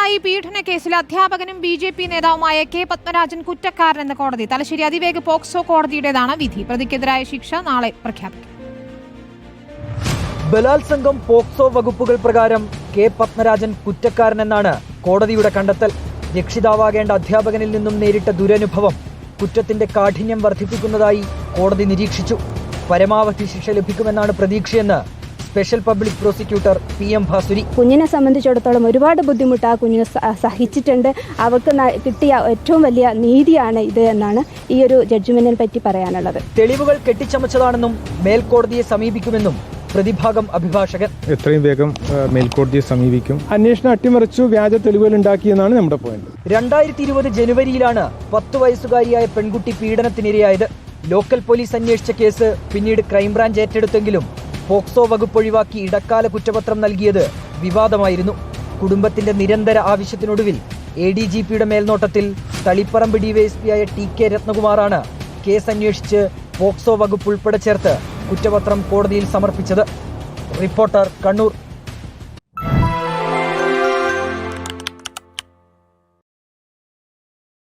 പിണറായി പീഡന കേസിൽ അധ്യാപകനും ബി.ജെ.പി. നേതാവുമായ കെ പത്മരാജൻ കുറ്റക്കാരനെന്ന് കോടതി. തലശ്ശേരി അതിവേഗ പോക്സോ കോടതിയുടേതാണ് വിധി. പ്രതിക്കെതിരായ ശിക്ഷ നാളെ പ്രഖ്യാപിക്കും. ബലാത്സംഗം, പോക്സോ വകുപ്പുകൾ പ്രകാരം കെ പത്മരാജൻ കുറ്റക്കാരനെന്നാണ് കോടതിയുടെ കണ്ടെത്തൽ. രക്ഷിതാവാകേണ്ട അധ്യാപകനിൽ നിന്നും നേരിട്ട ദുരനുഭവം കുറ്റത്തിന്റെ കാഠിന്യം വർദ്ധിപ്പിക്കുന്നതായി കോടതി നിരീക്ഷിച്ചു. പരമാവധി ശിക്ഷ ലഭിക്കുമെന്നാണ് പ്രതീക്ഷയെന്ന് special public prosecutor PM Bhasuri. കുഞ്ഞിനെ സംബന്ധിച്ചിടത്തോളം ഒരുപാട് ബുദ്ധിമുട്ട് ആ കുഞ്ഞിന് സഹിച്ചിട്ടുണ്ട്. അവർക്ക് കിട്ടിയ ഏറ്റവും വലിയ നീതിയാണ് ഇത് എന്നാണ് ഈ ഒരു ജഡ്ജ്മെന്റിനെ പറ്റി പറയാനുള്ളത്. തെളിവുകൾ കെട്ടിച്ചമച്ചതാണെന്നും മേൽക്കോടതിയെ സമീപിക്കുമെന്നും പ്രതിഭാഗം അഭിഭാഷകൻ. എത്രയും വേഗം മേൽക്കോടതിയെ സമീപിക്കും. അന്വേഷണം അട്ടിമറിച്ചു, വ്യാജ തെളിവുകൾ ഉണ്ടാക്കിയെന്നാണ് നമ്മുടെ പോയിന്റ്. 2020 ജനുവരിയിലാണ് 10 വയസ്സുകാരിയായ പെൺകുട്ടി പീഡനത്തിനിരയായത്. ലോക്കൽ പോലീസ് അന്വേഷിച്ച കേസ് പിന്നീട് ക്രൈംബ്രാഞ്ച് ഏറ്റെടുത്തെങ്കിലും പോക്സോ വകുപ്പ് ഒഴിവാക്കി ഇടക്കാല കുറ്റപത്രം നൽകിയത് വിവാദമായിരുന്നു. കുടുംബത്തിന്റെ നിരന്തര ആവശ്യത്തിനൊടുവിൽ ADGPയുടെ മേൽനോട്ടത്തിൽ തളിപ്പറമ്പ് DYSPയായ TK രത്നകുമാറാണ് കേസ് അന്വേഷിച്ച് പോക്സോ വകുപ്പ് ഉൾപ്പെടെ ചേർത്ത് കുറ്റപത്രം കോടതിയിൽ സമർപ്പിച്ചത്. റിപ്പോർട്ടർ, കണ്ണൂർ.